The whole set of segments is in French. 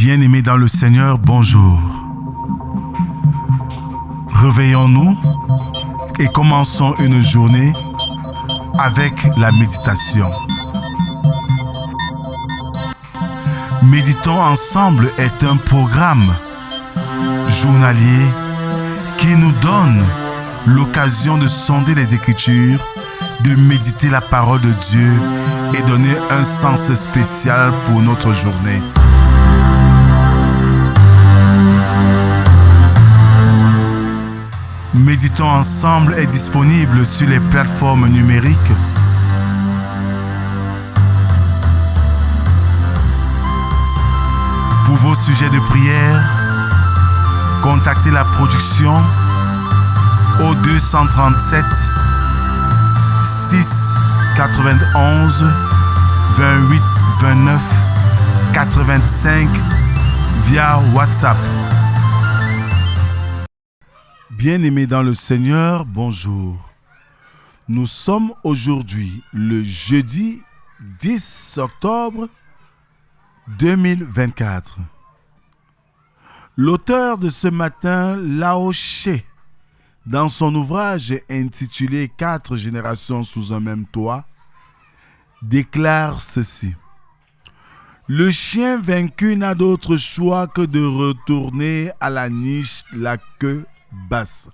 Bien-aimés dans le Seigneur, bonjour. Réveillons-nous et commençons une journée avec la méditation. Méditons ensemble est un programme journalier qui nous donne l'occasion de sonder les Écritures, de méditer la parole de Dieu et donner un sens spécial pour notre journée. Méditons ensemble est disponible sur les plateformes numériques. Pour vos sujets de prière, contactez la production au 237 6 91 28 29 85 via WhatsApp. Bien-aimés dans le Seigneur, bonjour. Nous sommes aujourd'hui le jeudi 10 octobre 2024. L'auteur de ce matin, Lao Tse, dans son ouvrage intitulé « 4 générations sous un même toit », déclare ceci. Le chien vaincu n'a d'autre choix que de retourner à la niche la queue basse.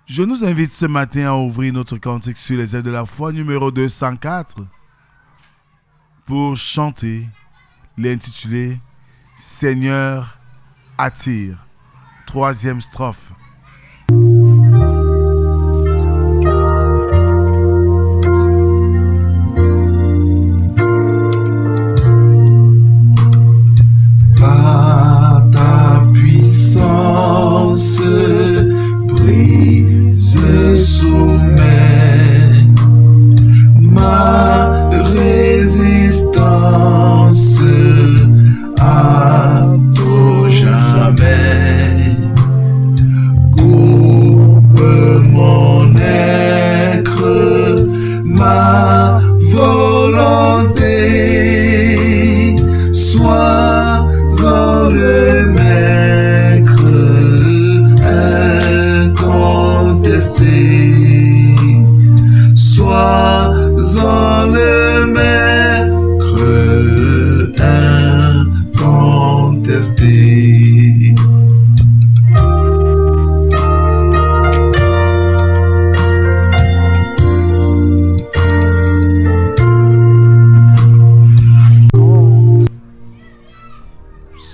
Je nous invite ce matin à ouvrir notre cantique sur les ailes de la foi numéro 204 pour chanter l'intitulé Seigneur attire. 3e strophe.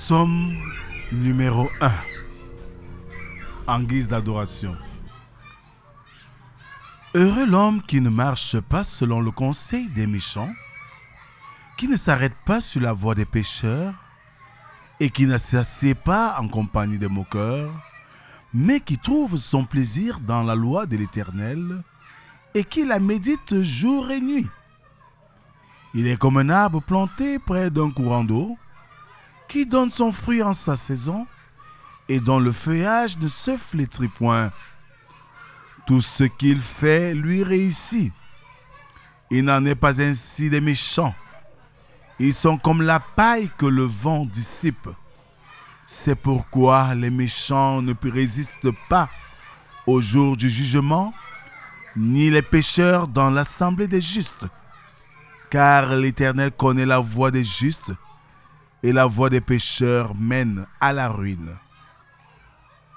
Psaume numéro 1, en guise d'adoration. Heureux l'homme qui ne marche pas selon le conseil des méchants, qui ne s'arrête pas sur la voie des pécheurs, et qui ne s'assied pas en compagnie des moqueurs, mais qui trouve son plaisir dans la loi de l'Éternel, et qui la médite jour et nuit. Il est comme un arbre planté près d'un courant d'eau, qui donne son fruit en sa saison et dont le feuillage ne se flétrit point. Tout ce qu'il fait lui réussit. Il n'en est pas ainsi des méchants. Ils sont comme la paille que le vent dissipe. C'est pourquoi les méchants ne résistent pas au jour du jugement, ni les pécheurs dans l'assemblée des justes. Car l'Éternel connaît la voie des justes, et la voie des pécheurs mène à la ruine.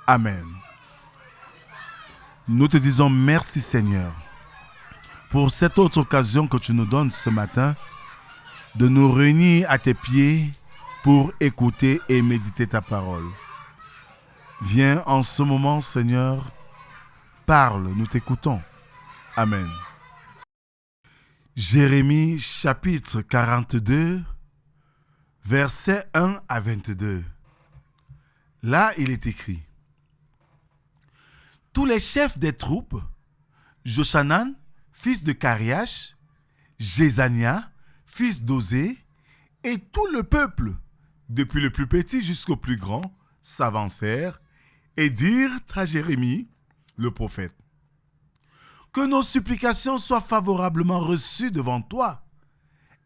Amen. Nous te disons merci Seigneur pour cette autre occasion que tu nous donnes ce matin de nous réunir à tes pieds pour écouter et méditer ta parole. Viens en ce moment Seigneur, parle, nous t'écoutons. Amen. Jérémie chapitre 42 Versets 1 à 22. Là, il est écrit. Tous les chefs des troupes, Jochanan, fils de Kariach, Jézania, fils d'Osée, et tout le peuple, depuis le plus petit jusqu'au plus grand, s'avancèrent et dirent à Jérémie, le prophète, que nos supplications soient favorablement reçues devant toi,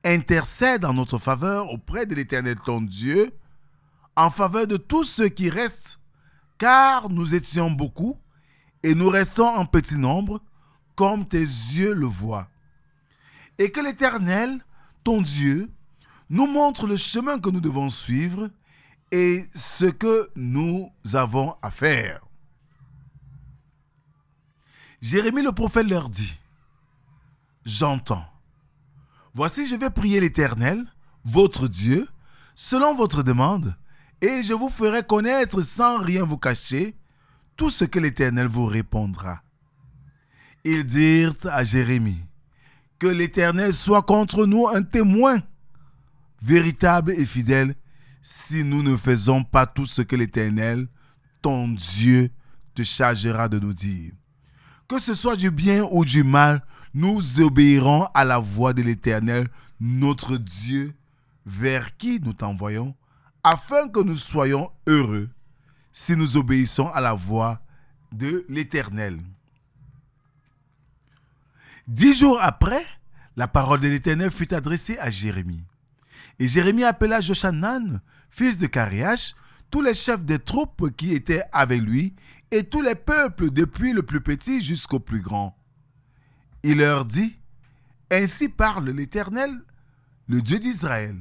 intercède en notre faveur auprès de l'Éternel ton Dieu, en faveur de tous ceux qui restent, car nous étions beaucoup et nous restons en petit nombre, comme tes yeux le voient. Et que l'Éternel, ton Dieu, nous montre le chemin que nous devons suivre et ce que nous avons à faire. Jérémie le prophète leur dit, « J'entends. Voici, je vais prier l'Éternel, votre Dieu, selon votre demande, et je vous ferai connaître sans rien vous cacher tout ce que l'Éternel vous répondra. » Ils dirent à Jérémie, « Que l'Éternel soit contre nous un témoin véritable et fidèle, si nous ne faisons pas tout ce que l'Éternel, ton Dieu, te chargera de nous dire. Que ce soit du bien ou du mal, nous obéirons à la voix de l'Éternel, notre Dieu, vers qui nous t'envoyons, afin que nous soyons heureux si nous obéissons à la voix de l'Éternel. » 10 jours après, la parole de l'Éternel fut adressée à Jérémie. Et Jérémie appela Jochanan, fils de Karéach, tous les chefs des troupes qui étaient avec lui, et tous les peuples, depuis le plus petit jusqu'au plus grand. Il leur dit, « Ainsi parle l'Éternel, le Dieu d'Israël,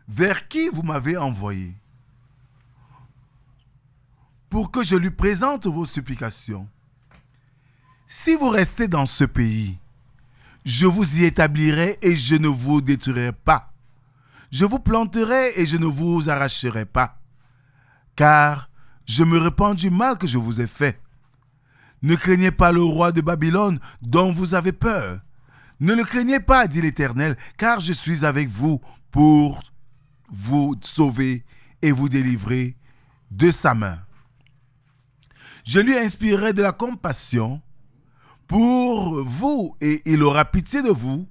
vers qui vous m'avez envoyé, pour que je lui présente vos supplications. Si vous restez dans ce pays, je vous y établirai et je ne vous détruirai pas. Je vous planterai et je ne vous arracherai pas, car je me repens du mal que je vous ai fait. Ne craignez pas le roi de Babylone dont vous avez peur. Ne le craignez pas, dit l'Éternel, car je suis avec vous pour vous sauver et vous délivrer de sa main. Je lui inspirerai de la compassion pour vous et il aura pitié de vous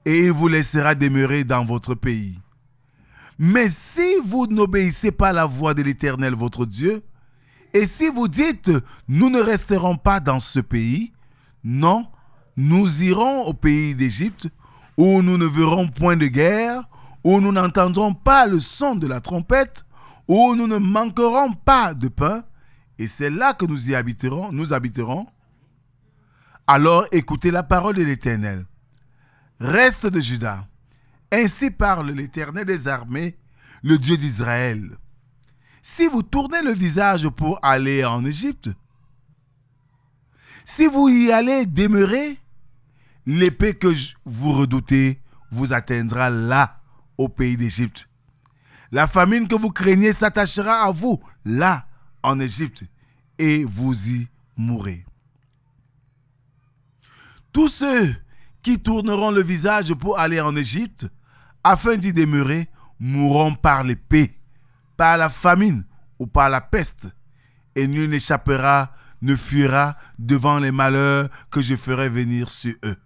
et il vous laissera demeurer dans votre pays. Mais si vous n'obéissez pas à la voix de l'Éternel votre Dieu, et si vous dites « Nous ne resterons pas dans ce pays », non, nous irons au pays d'Égypte, où nous ne verrons point de guerre, où nous n'entendrons pas le son de la trompette, où nous ne manquerons pas de pain, et c'est là que nous habiterons. Alors écoutez la parole de l'Éternel. Reste de Juda. Ainsi parle l'Éternel des armées, le Dieu d'Israël. Si vous tournez le visage pour aller en Égypte, si vous y allez demeurer, l'épée que vous redoutez vous atteindra là, au pays d'Égypte. La famine que vous craignez s'attachera à vous, là, en Égypte, et vous y mourrez. Tous ceux qui tourneront le visage pour aller en Égypte, afin d'y demeurer, mourront par l'épée, par la famine ou par la peste, et nul n'échappera, ne fuira devant les malheurs que je ferai venir sur eux.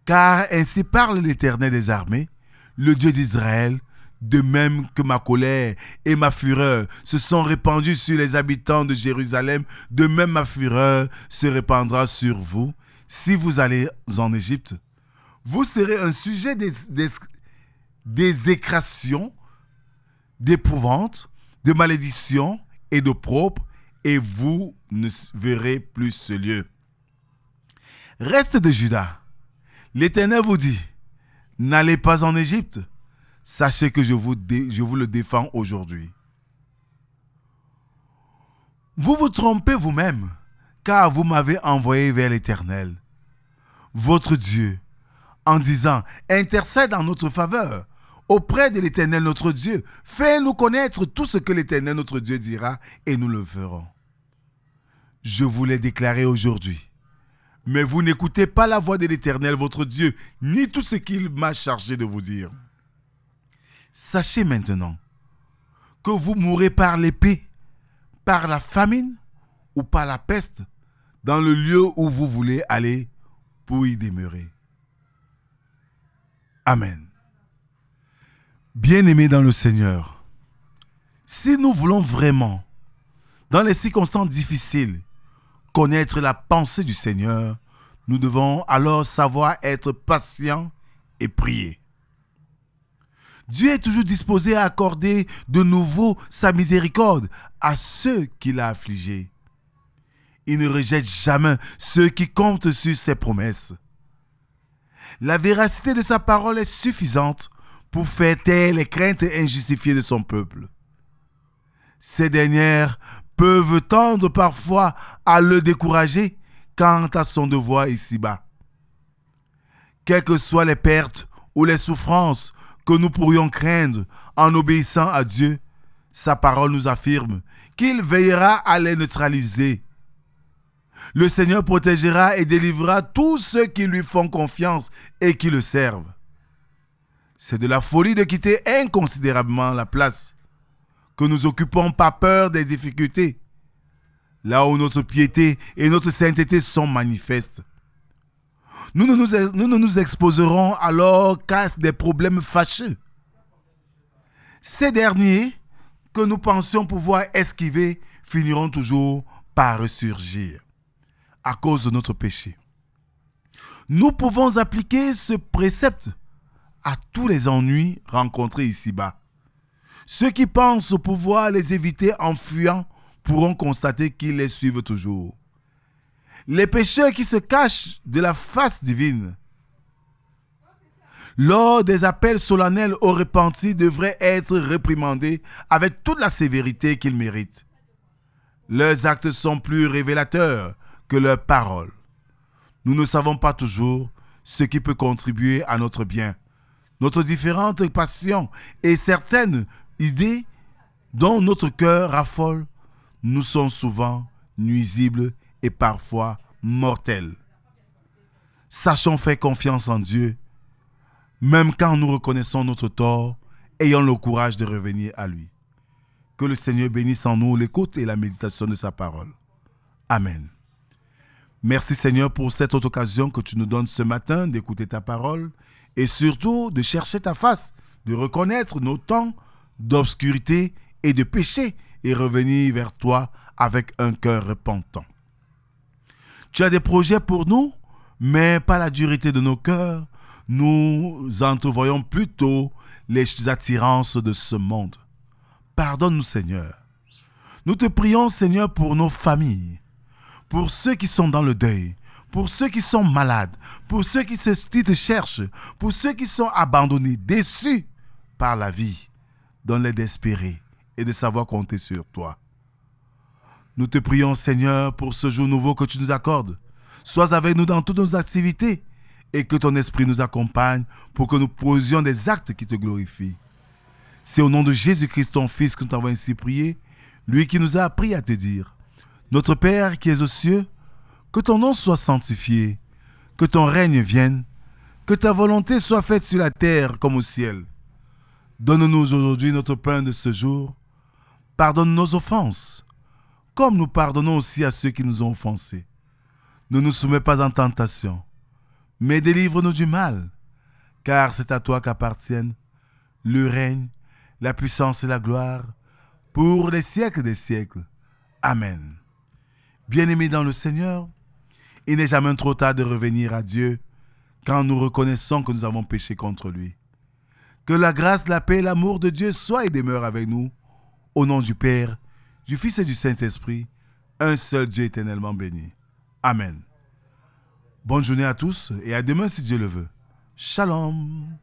Car ainsi parle l'Éternel des armées, le Dieu d'Israël, de même que ma colère et ma fureur se sont répandues sur les habitants de Jérusalem, de même ma fureur se répandra sur vous. Si vous allez en Égypte, vous serez un sujet d'exécration, d'épouvante, de malédiction et d'opprobre, et vous ne verrez plus ce lieu. Reste de Juda. L'Éternel vous dit, n'allez pas en Égypte. Sachez que je vous le défends aujourd'hui. Vous vous trompez vous-même, car vous m'avez envoyé vers l'Éternel, votre Dieu, en disant, intercède en notre faveur, auprès de l'Éternel notre Dieu. Fais-nous connaître tout ce que l'Éternel notre Dieu dira, et nous le ferons. Je vous l'ai déclaré aujourd'hui. Mais vous n'écoutez pas la voix de l'Éternel votre Dieu, ni tout ce qu'il m'a chargé de vous dire. Sachez maintenant que vous mourrez par l'épée, par la famine ou par la peste, dans le lieu où vous voulez aller pour y demeurer. Amen. Bien-aimés dans le Seigneur, si nous voulons vraiment, dans les circonstances difficiles, connaître la pensée du Seigneur, nous devons alors savoir être patients et prier. Dieu est toujours disposé à accorder de nouveau sa miséricorde à ceux qu'il a affligés. Il ne rejette jamais ceux qui comptent sur ses promesses. La véracité de sa parole est suffisante pour faire taire les craintes injustifiées de son peuple. Ces dernières peuvent tendre parfois à le décourager quant à son devoir ici-bas. Quelles que soient les pertes ou les souffrances que nous pourrions craindre en obéissant à Dieu, sa parole nous affirme qu'il veillera à les neutraliser. Le Seigneur protégera et délivrera tous ceux qui lui font confiance et qui le servent. C'est de la folie de quitter inconsidérablement la place que nous occupons par peur des difficultés, là où notre piété et notre sainteté sont manifestes. Nous ne nous exposerons alors qu'à des problèmes fâcheux. Ces derniers, que nous pensions pouvoir esquiver, finiront toujours par ressurgir à cause de notre péché. Nous pouvons appliquer ce précepte à tous les ennuis rencontrés ici-bas. Ceux qui pensent pouvoir les éviter en fuyant pourront constater qu'ils les suivent toujours. Les pécheurs qui se cachent de la face divine lors des appels solennels au repenti devraient être réprimandés avec toute la sévérité qu'ils méritent. Leurs actes sont plus révélateurs que leurs paroles. Nous ne savons pas toujours ce qui peut contribuer à notre bien. Notre différentes passions et certaines idées dont notre cœur raffole nous sont souvent nuisibles et parfois mortelles. Sachons faire confiance en Dieu, même quand nous reconnaissons notre tort, ayons le courage de revenir à lui. Que le Seigneur bénisse en nous l'écoute et la méditation de sa parole. Amen. Merci Seigneur pour cette autre occasion que tu nous donnes ce matin d'écouter ta parole et surtout de chercher ta face, de reconnaître nos temps d'obscurité et de péché et revenir vers toi avec un cœur repentant. Tu as des projets pour nous, mais pas la dureté de nos cœurs. Nous entrevoyons plutôt les attirances de ce monde. Pardonne-nous Seigneur. Nous te prions Seigneur pour nos familles, pour ceux qui sont dans le deuil, pour ceux qui sont malades, pour ceux qui te cherchent, pour ceux qui sont abandonnés, déçus par la vie. Donne-les d'espérer et de savoir compter sur toi. Nous te prions Seigneur pour ce jour nouveau que tu nous accordes. Sois avec nous dans toutes nos activités et que ton esprit nous accompagne pour que nous posions des actes qui te glorifient. C'est au nom de Jésus-Christ ton Fils que nous t'avons ainsi prié, lui qui nous a appris à te dire: Notre Père qui es aux cieux, que ton nom soit sanctifié, que ton règne vienne, que ta volonté soit faite sur la terre comme au ciel. Donne-nous aujourd'hui notre pain de ce jour. Pardonne nos offenses, comme nous pardonnons aussi à ceux qui nous ont offensés. Ne nous soumets pas en tentation, mais délivre-nous du mal, car c'est à toi qu'appartiennent le règne, la puissance et la gloire, pour les siècles des siècles. Amen. Bien-aimés dans le Seigneur, il n'est jamais trop tard de revenir à Dieu quand nous reconnaissons que nous avons péché contre lui. Que la grâce, la paix et l'amour de Dieu soient et demeurent avec nous, au nom du Père, du Fils et du Saint-Esprit, un seul Dieu éternellement béni. Amen. Bonne journée à tous et à demain si Dieu le veut. Shalom.